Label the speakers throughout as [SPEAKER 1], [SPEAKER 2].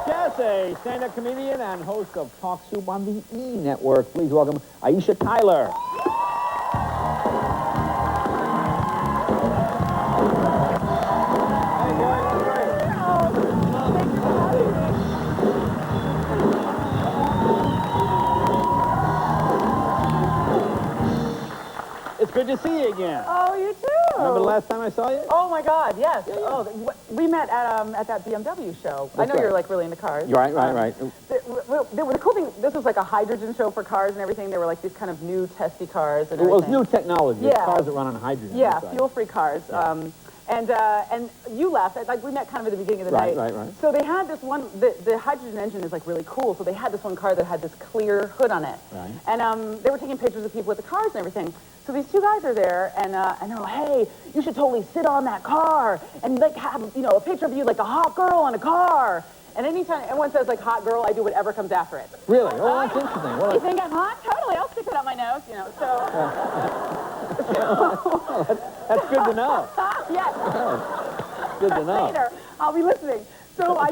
[SPEAKER 1] Yes, a stand-up comedian and host of Talk Soup on the E! Network. Please welcome Aisha Tyler. It's good to see you again.
[SPEAKER 2] Oh, you too.
[SPEAKER 1] Remember the last time I saw you?
[SPEAKER 2] Oh my God, yes.
[SPEAKER 1] Yeah, yeah.
[SPEAKER 2] Oh, we met at that BMW show.
[SPEAKER 1] That's
[SPEAKER 2] I know
[SPEAKER 1] right.
[SPEAKER 2] you're like really into cars.
[SPEAKER 1] You're right.
[SPEAKER 2] The cool thing, this was like a hydrogen show for cars and everything. There were like these kind of new testy cars and
[SPEAKER 1] Well,
[SPEAKER 2] everything.
[SPEAKER 1] it's new technology.
[SPEAKER 2] Yeah.
[SPEAKER 1] It's cars that run on hydrogen.
[SPEAKER 2] Yeah,
[SPEAKER 1] That's right.
[SPEAKER 2] fuel-free cars.
[SPEAKER 1] Yeah.
[SPEAKER 2] And you left. Like we met kind of at the beginning of the night.
[SPEAKER 1] Right.
[SPEAKER 2] So they had this one. The hydrogen engine is like really cool. So they had this one car that had this clear hood on it.
[SPEAKER 1] Right.
[SPEAKER 2] And they were taking pictures of people with the cars and everything. So these two guys are there, and they're like, hey, you should totally sit on that car and like have a picture of you like a hot girl on a car. And anytime anyone says like hot girl, I do whatever comes after it.
[SPEAKER 1] Really? Oh, that's interesting. Well,
[SPEAKER 2] you think I'm hot? Totally. I'll stick it up my nose. So.
[SPEAKER 1] that's good to know.
[SPEAKER 2] Yes.
[SPEAKER 1] Good to know.
[SPEAKER 2] Later, I'll be listening. So I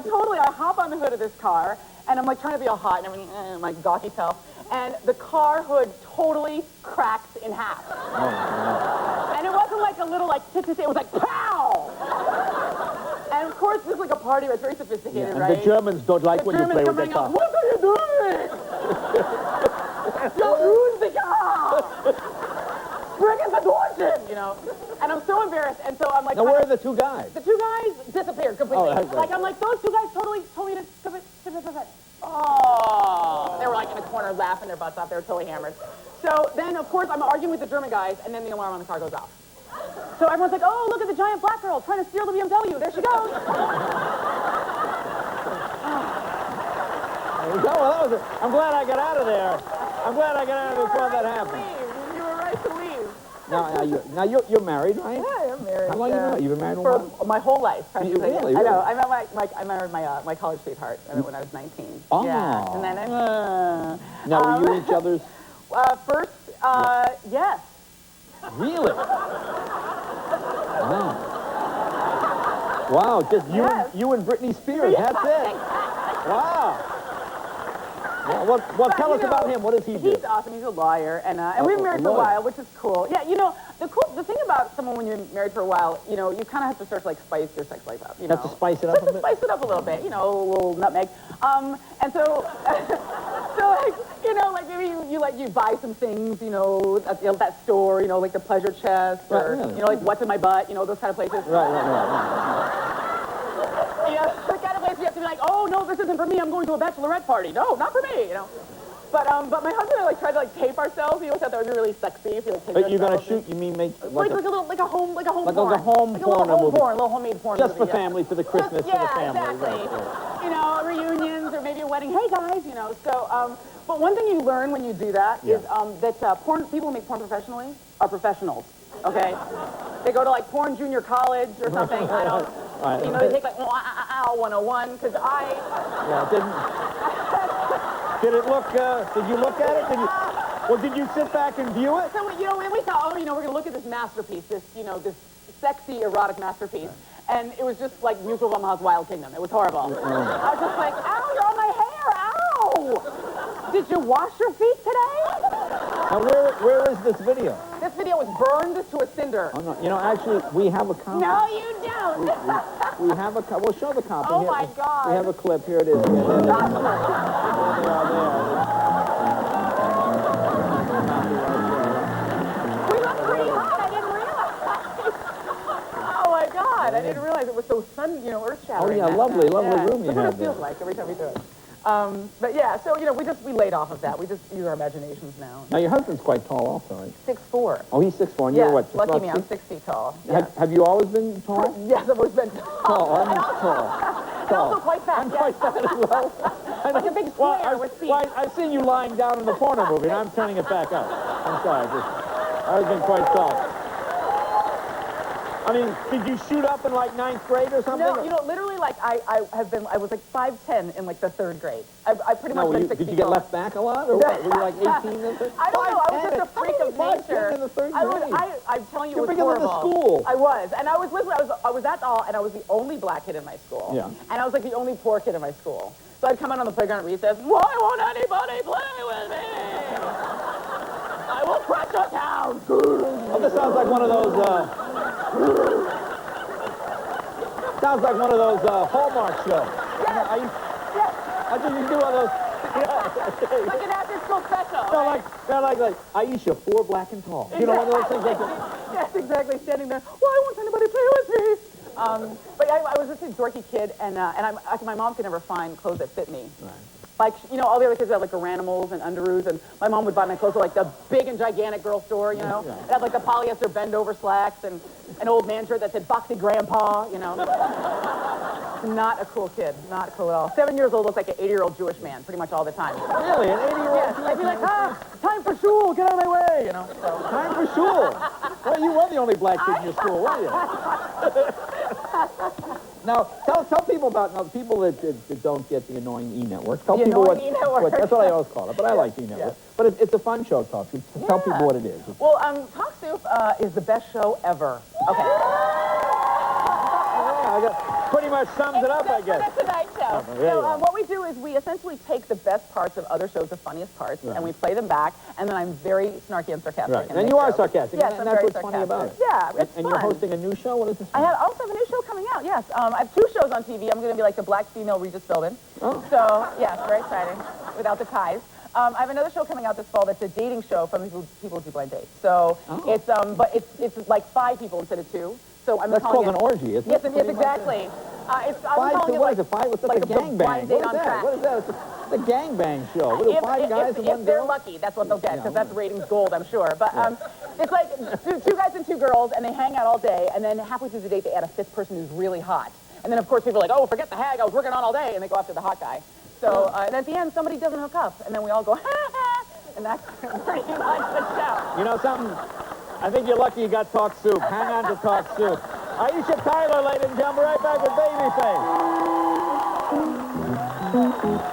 [SPEAKER 2] hop on the hood of this car, and I'm like trying to be all hot and everything, my gawky self, and the car hood totally cracks in half.
[SPEAKER 1] Oh,
[SPEAKER 2] and it wasn't like a little it was like pow! And of course, this is like a party where it's very sophisticated,
[SPEAKER 1] and
[SPEAKER 2] right?
[SPEAKER 1] the Germans don't like when you play with their car.
[SPEAKER 2] What are you doing? You ruined the car! Bring in the torsion, And I'm so embarrassed, and so I'm like...
[SPEAKER 1] Now, where are the two guys?
[SPEAKER 2] The two guys disappeared completely.
[SPEAKER 1] Oh, that's right.
[SPEAKER 2] Like, I'm like, those two guys totally told me to... Oh! They were like in a corner laughing their butts off. They were totally hammered. So then, of course, I'm arguing with the German guys, and then the alarm on the car goes off. So everyone's like, oh, look at the giant black girl trying to steal the BMW. There she goes.
[SPEAKER 1] Well, I'm glad I got out of there. I'm glad I got out of there before that happened.
[SPEAKER 2] You were right to leave.
[SPEAKER 1] Now you're married, right?
[SPEAKER 2] Yeah, I'm married.
[SPEAKER 1] How long you been married? You've been married a
[SPEAKER 2] For
[SPEAKER 1] while?
[SPEAKER 2] my whole life.
[SPEAKER 1] Really?
[SPEAKER 2] I know. I married my college sweetheart when I was 19.
[SPEAKER 1] Oh.
[SPEAKER 2] Yeah. And then
[SPEAKER 1] Now, were you each other's?
[SPEAKER 2] First, yes.
[SPEAKER 1] Really? Wow, just you and Britney Spears, that's it. Wow. Well, tell us about him. What does he do?
[SPEAKER 2] He's awesome. He's a lawyer, and we've been married for a while, which is cool. Yeah, the thing about someone when you're married for a while, you kind of have to start to like spice your sex life up.
[SPEAKER 1] Have to spice it up a bit.
[SPEAKER 2] Spice it up a little bit, a little nutmeg. And so, like maybe you buy some things, at that store, like the pleasure chest, or
[SPEAKER 1] really?
[SPEAKER 2] like what's in my butt, those kind of places.
[SPEAKER 1] Right.
[SPEAKER 2] The kind of place you have to be like, oh no, this isn't for me. I'm going to a bachelorette party. No, not for me. But my husband and I tried to tape ourselves. He always thought that would be really sexy if you tape
[SPEAKER 1] But you're gonna
[SPEAKER 2] ourselves.
[SPEAKER 1] shoot? You mean make
[SPEAKER 2] like a home
[SPEAKER 1] like
[SPEAKER 2] porn.
[SPEAKER 1] a home porn movie.
[SPEAKER 2] A little homemade porn
[SPEAKER 1] Just
[SPEAKER 2] movie,
[SPEAKER 1] for family, for the Christmas, for the family.
[SPEAKER 2] Exactly.
[SPEAKER 1] Right.
[SPEAKER 2] Reunions or maybe a wedding. Hey guys, So, but one thing you learn when you do that is that people who make porn professionally are professionals. Okay, they go to like porn junior college or something. I don't.
[SPEAKER 1] Right.
[SPEAKER 2] They take like 101 because
[SPEAKER 1] Did it look? Did you look at it? Did you sit back and view it?
[SPEAKER 2] So we thought, we're gonna look at this masterpiece, this sexy erotic masterpiece, and it was just like Mutual of Omaha's Wild Kingdom. It was horrible. I was just like, ow, you're on my hair, ow! Did you wash your feet today?
[SPEAKER 1] Now, where is this video?
[SPEAKER 2] This video was burned to a cinder.
[SPEAKER 1] Oh, no. Actually, we have a copy.
[SPEAKER 2] No, you don't.
[SPEAKER 1] We have a copy. We'll show the copy.
[SPEAKER 2] Oh,
[SPEAKER 1] here.
[SPEAKER 2] my God.
[SPEAKER 1] We have a clip. Here it is. There they are there.
[SPEAKER 2] We look pretty hot. I didn't realize. Oh, my God. I didn't realize it was so earth-shattering.
[SPEAKER 1] Oh, yeah, lovely room you have there.
[SPEAKER 2] That's what it feels like every time we do it. But yeah, so we laid off of that. We just use our imaginations now.
[SPEAKER 1] Now your husband's quite tall, also, right?
[SPEAKER 2] 6'4".
[SPEAKER 1] Oh, he's 6'4", and you're what? Just
[SPEAKER 2] Lucky
[SPEAKER 1] about
[SPEAKER 2] me, I'm 6 feet tall.
[SPEAKER 1] Have you always been tall?
[SPEAKER 2] Yes, I've always been tall.
[SPEAKER 1] I'm tall.
[SPEAKER 2] And also quite fat.
[SPEAKER 1] I'm quite fat as well.
[SPEAKER 2] Like a big square with feet.
[SPEAKER 1] I've seen you lying down in the porno movie, and I'm turning it back up. I'm sorry. I've been quite tall. I mean, did you shoot up in like 9th grade or something?
[SPEAKER 2] No, you know, literally, like, I was like 5'10" in like the 3rd grade. I pretty much been 6
[SPEAKER 1] did you
[SPEAKER 2] feet
[SPEAKER 1] get
[SPEAKER 2] tall.
[SPEAKER 1] left back a lot, or what? Were you like 18 in the
[SPEAKER 2] I don't know. I was just a freak of
[SPEAKER 1] 5'10"
[SPEAKER 2] nature.
[SPEAKER 1] in the 3rd grade.
[SPEAKER 2] I'm telling you,
[SPEAKER 1] You're
[SPEAKER 2] it was
[SPEAKER 1] bigger than
[SPEAKER 2] horrible.
[SPEAKER 1] the school.
[SPEAKER 2] I was, and I was that tall, and I was the only black kid in my school.
[SPEAKER 1] Yeah.
[SPEAKER 2] And I was like the only poor kid in my school. So I'd come out on the playground at recess. Why won't anybody play with me? I will crush your town.
[SPEAKER 1] Well, this sounds like one of those. Sounds like one of those Hallmark shows.
[SPEAKER 2] Yes.
[SPEAKER 1] I think you do one of those.
[SPEAKER 2] Like an after-school special.
[SPEAKER 1] No,
[SPEAKER 2] Right?
[SPEAKER 1] like Aisha, 4 black and tall. You know, one of those things like that.
[SPEAKER 2] Yes, exactly. Standing there. Why won't anybody play with me? But I was just a dorky kid, and my mom could never find clothes that fit me.
[SPEAKER 1] Right.
[SPEAKER 2] Like, you know, all the other kids had like Garanimals and underoos, and my mom would buy my clothes at like the big and gigantic girl store, you know.
[SPEAKER 1] Yeah.
[SPEAKER 2] It had like the polyester bend-over slacks and an old man shirt that said Boxy Grandpa, you know. Not a cool kid. Not cool at all. 7 years old, looked like an 80-year-old Jewish man pretty much all the time.
[SPEAKER 1] Really? An 80-year-old?
[SPEAKER 2] Yes, I'd be like, time for shul, get out of my way, you know. So.
[SPEAKER 1] Time for shul. Well, you were the only black kid in your school, weren't you? Now, tell people about people that don't get the annoying E-Network. Tell
[SPEAKER 2] The
[SPEAKER 1] people
[SPEAKER 2] annoying E-Network.
[SPEAKER 1] that's what I always call it, but I like E-Network.
[SPEAKER 2] Yeah.
[SPEAKER 1] But it's a fun show, Talk Soup. Tell people what it is.
[SPEAKER 2] Well, Talk Soup is the best show ever. Okay.
[SPEAKER 1] Pretty much sums it up, I guess.
[SPEAKER 2] For the Tonight Show. So what we do is we essentially take the best parts of other shows, the funniest parts, and we play them back, and then I'm very snarky and sarcastic.
[SPEAKER 1] Right. And you are sarcastic.
[SPEAKER 2] Yes,
[SPEAKER 1] and
[SPEAKER 2] I'm
[SPEAKER 1] that's
[SPEAKER 2] very
[SPEAKER 1] what's
[SPEAKER 2] sarcastic.
[SPEAKER 1] funny about it.
[SPEAKER 2] Yeah, it's
[SPEAKER 1] and
[SPEAKER 2] fun.
[SPEAKER 1] you're hosting a new show? What is this?
[SPEAKER 2] I also have a new show coming out, yes. I have 2 shows on TV. I'm going to be like the black female Regis Philbin.
[SPEAKER 1] Oh.
[SPEAKER 2] So, yes, very exciting, without the ties. I have another show coming out this fall that's a dating show from people who do blind dates. So it's it's like 5 people instead of 2. So I'm
[SPEAKER 1] That's
[SPEAKER 2] calling
[SPEAKER 1] called an orgy, isn't it?
[SPEAKER 2] Yes, exactly. I'm
[SPEAKER 1] 5
[SPEAKER 2] calling
[SPEAKER 1] to
[SPEAKER 2] it
[SPEAKER 1] what
[SPEAKER 2] like,
[SPEAKER 1] is it? 5? What's
[SPEAKER 2] like
[SPEAKER 1] a gangbang?
[SPEAKER 2] blind date on track.
[SPEAKER 1] What is that? It's a gangbang show. What, 5 guys and 1
[SPEAKER 2] if they're
[SPEAKER 1] girl?
[SPEAKER 2] lucky, that's what they'll get, because that's ratings gold, I'm sure. But it's like 2 guys and 2 girls, and they hang out all day, and then halfway through the date, they add a 5th person who's really hot. And then, of course, people are like, oh, forget the hag, I was working on all day, and they go after the hot guy. So, and at the end, somebody doesn't hook up, and then we all go, ha, ha, and that's pretty much the show.
[SPEAKER 1] You know something? I think you're lucky you got Talk Soup. Hang on to Talk Soup. Aisha Tyler, ladies and gentlemen, right back with Babyface.